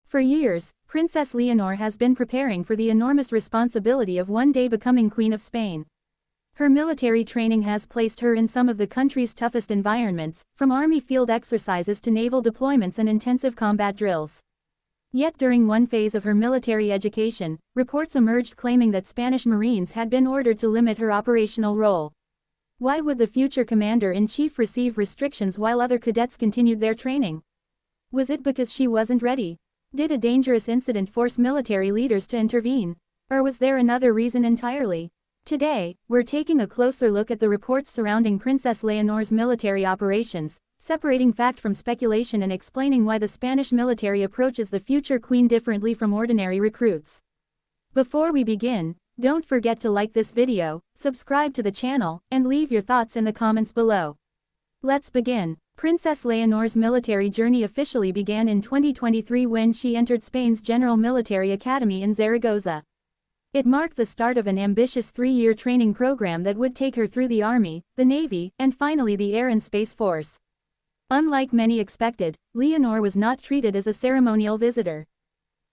For years, Princess Leonor has been preparing for the enormous responsibility of one day becoming Queen of Spain. Her military training has placed her in some of the country's toughest environments, from army field exercises to naval deployments and intensive combat drills. Yet during one phase of her military education, reports emerged claiming that Spanish Marines had been ordered to limit her operational role. Why would the future commander-in-chief receive restrictions while other cadets continued their training? Was it because she wasn't ready? Did a dangerous incident force military leaders to intervene? Or was there another reason entirely? Today, we're taking a closer look at the reports surrounding Princess Leonor's military operations, separating fact from speculation and explaining why the Spanish military approaches the future queen differently from ordinary recruits. Before we begin, don't forget to like this video, subscribe to the channel, and leave your thoughts in the comments below. Let's begin. Princess Leonor's military journey officially began in 2023 when she entered Spain's General Military Academy in Zaragoza. It marked the start of an ambitious 3-year training program that would take her through the Army, the Navy, and finally the Air and Space Force. Unlike many expected, Leonor was not treated as a ceremonial visitor.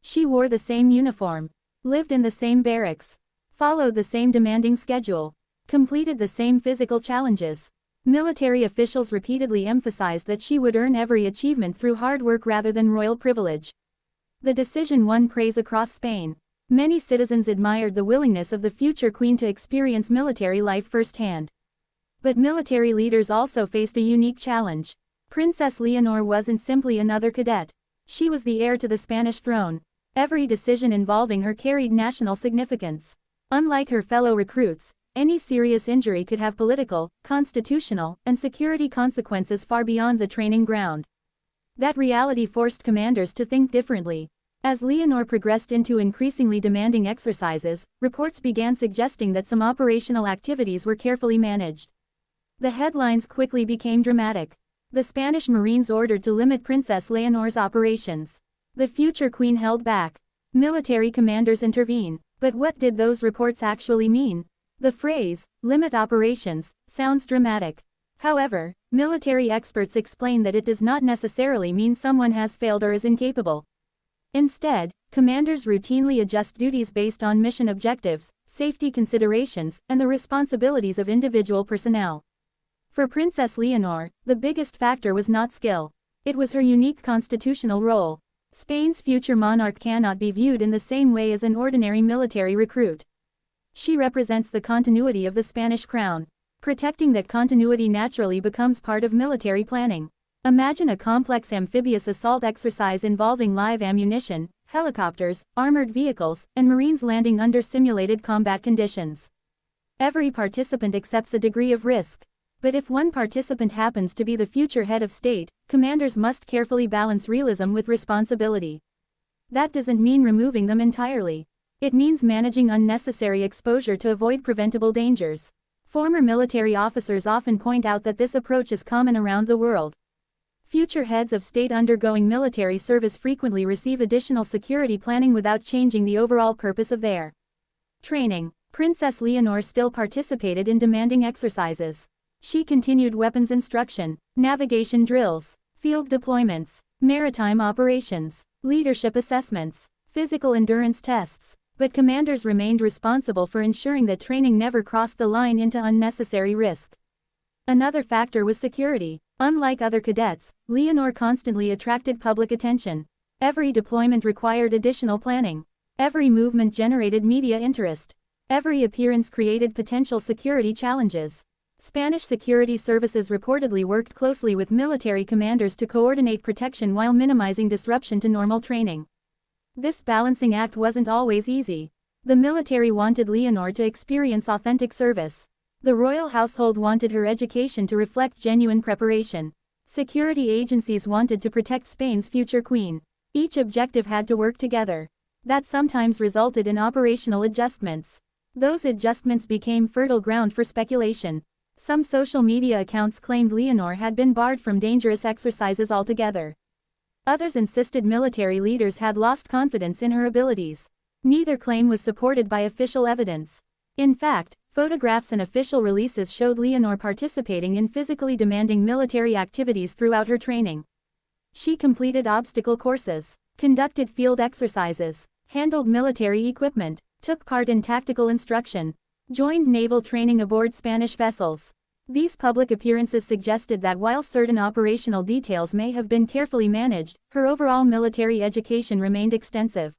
She wore the same uniform, lived in the same barracks, followed the same demanding schedule, completed the same physical challenges. Military officials repeatedly emphasized that she would earn every achievement through hard work rather than royal privilege. The decision won praise across Spain. Many citizens admired the willingness of the future queen to experience military life firsthand. But military leaders also faced a unique challenge. Princess Leonor wasn't simply another cadet. She was the heir to the Spanish throne. Every decision involving her carried national significance. Unlike her fellow recruits, any serious injury could have political, constitutional, and security consequences far beyond the training ground. That reality forced commanders to think differently. As Leonor progressed into increasingly demanding exercises, reports began suggesting that some operational activities were carefully managed. The headlines quickly became dramatic. The Spanish Marines ordered to limit Princess Leonor's operations. The future queen held back. Military commanders intervene. But what did those reports actually mean? The phrase, "limit operations," sounds dramatic. However, military experts explain that it does not necessarily mean someone has failed or is incapable. Instead, commanders routinely adjust duties based on mission objectives, safety considerations, and the responsibilities of individual personnel. For Princess Leonor, the biggest factor was not skill. It was her unique constitutional role. Spain's future monarch cannot be viewed in the same way as an ordinary military recruit. She represents the continuity of the Spanish crown. Protecting that continuity naturally becomes part of military planning. Imagine a complex amphibious assault exercise involving live ammunition, helicopters, armored vehicles, and Marines landing under simulated combat conditions. Every participant accepts a degree of risk. But if one participant happens to be the future head of state, commanders must carefully balance realism with responsibility. That doesn't mean removing them entirely. It means managing unnecessary exposure to avoid preventable dangers. Former military officers often point out that this approach is common around the world. Future heads of state undergoing military service frequently receive additional security planning without changing the overall purpose of their training. Princess Leonor still participated in demanding exercises. She continued weapons instruction, navigation drills, field deployments, maritime operations, leadership assessments, physical endurance tests, but commanders remained responsible for ensuring that training never crossed the line into unnecessary risk. Another factor was security. Unlike other cadets, Leonor constantly attracted public attention. Every deployment required additional planning. Every movement generated media interest. Every appearance created potential security challenges. Spanish security services reportedly worked closely with military commanders to coordinate protection while minimizing disruption to normal training. This balancing act wasn't always easy. The military wanted Leonor to experience authentic service. The royal household wanted her education to reflect genuine preparation. Security agencies wanted to protect Spain's future queen. Each objective had to work together. That sometimes resulted in operational adjustments. Those adjustments became fertile ground for speculation. Some social media accounts claimed Leonor had been barred from dangerous exercises altogether. Others insisted military leaders had lost confidence in her abilities. Neither claim was supported by official evidence. In fact, photographs and official releases showed Leonor participating in physically demanding military activities throughout her training. She completed obstacle courses, conducted field exercises, handled military equipment, took part in tactical instruction, joined naval training aboard Spanish vessels. These public appearances suggested that while certain operational details may have been carefully managed, her overall military education remained extensive.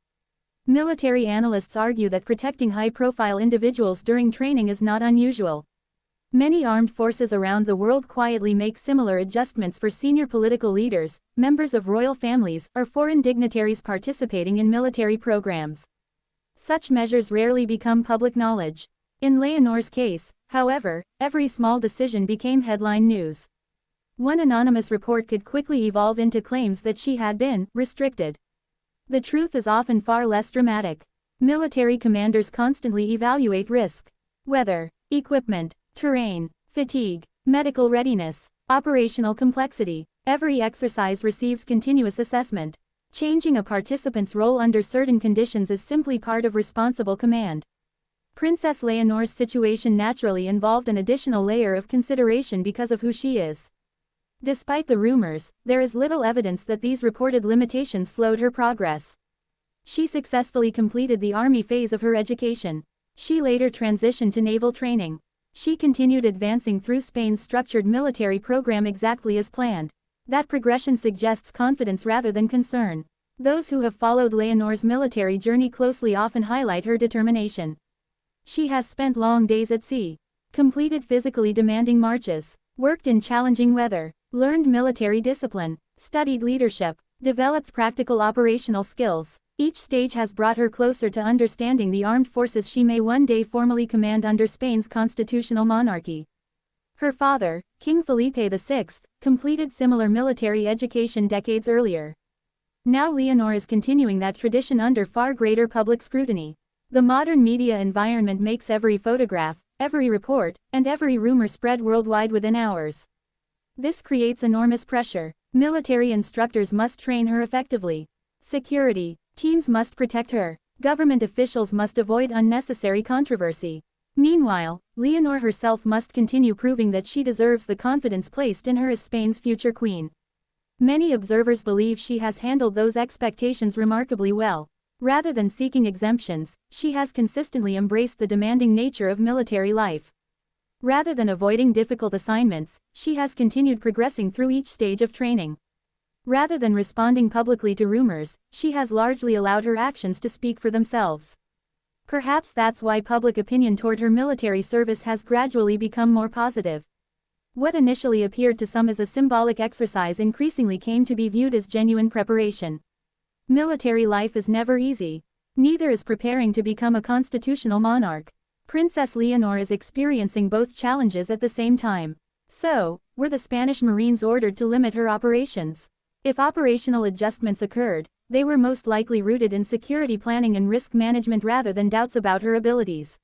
Military analysts argue that protecting high-profile individuals during training is not unusual. Many armed forces around the world quietly make similar adjustments for senior political leaders, members of royal families, or foreign dignitaries participating in military programs. Such measures rarely become public knowledge. In Leonor's case, however, every small decision became headline news. One anonymous report could quickly evolve into claims that she had been restricted. The truth is often far less dramatic. Military commanders constantly evaluate risk, weather, equipment, terrain, fatigue, medical readiness, operational complexity. Every exercise receives continuous assessment. Changing a participant's role under certain conditions is simply part of responsible command. Princess Leonor's situation naturally involved an additional layer of consideration because of who she is. Despite the rumors, there is little evidence that these reported limitations slowed her progress. She successfully completed the army phase of her education. She later transitioned to naval training. She continued advancing through Spain's structured military program exactly as planned. That progression suggests confidence rather than concern. Those who have followed Leonor's military journey closely often highlight her determination. She has spent long days at sea, completed physically demanding marches, worked in challenging weather, learned military discipline, studied leadership, developed practical operational skills. Each stage has brought her closer to understanding the armed forces she may one day formally command under Spain's constitutional monarchy. Her father, King Felipe VI, completed similar military education decades earlier. Now Leonor is continuing that tradition under far greater public scrutiny. The modern media environment makes every photograph, every report, and every rumor spread worldwide within hours. This creates enormous pressure. Military instructors must train her effectively. Security teams must protect her. Government officials must avoid unnecessary controversy. Meanwhile, Leonor herself must continue proving that she deserves the confidence placed in her as Spain's future queen. Many observers believe she has handled those expectations remarkably well. Rather than seeking exemptions, she has consistently embraced the demanding nature of military life. Rather than avoiding difficult assignments, she has continued progressing through each stage of training. Rather than responding publicly to rumors, she has largely allowed her actions to speak for themselves. Perhaps that's why public opinion toward her military service has gradually become more positive. What initially appeared to some as a symbolic exercise increasingly came to be viewed as genuine preparation. Military life is never easy. Neither is preparing to become a constitutional monarch. Princess Leonor is experiencing both challenges at the same time. So, were the Spanish Marines ordered to limit her operations? If operational adjustments occurred, they were most likely rooted in security planning and risk management rather than doubts about her abilities.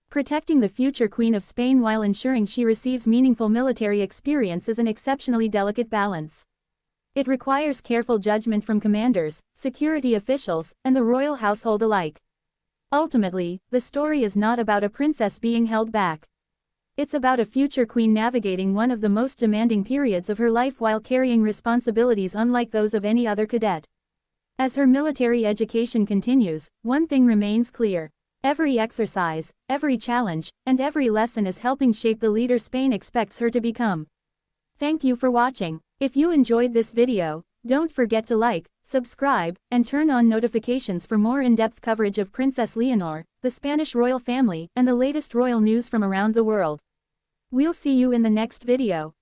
Protecting the future Queen of Spain while ensuring she receives meaningful military experience is an exceptionally delicate balance. It requires careful judgment from commanders, security officials, and the royal household alike. Ultimately, the story is not about a princess being held back. It's about a future queen navigating one of the most demanding periods of her life while carrying responsibilities unlike those of any other cadet. As her military education continues, one thing remains clear. Every exercise, every challenge, and every lesson is helping shape the leader Spain expects her to become. Thank you for watching. If you enjoyed this video, don't forget to like, subscribe, and turn on notifications for more in-depth coverage of Princess Leonor, the Spanish royal family, and the latest royal news from around the world. We'll see you in the next video.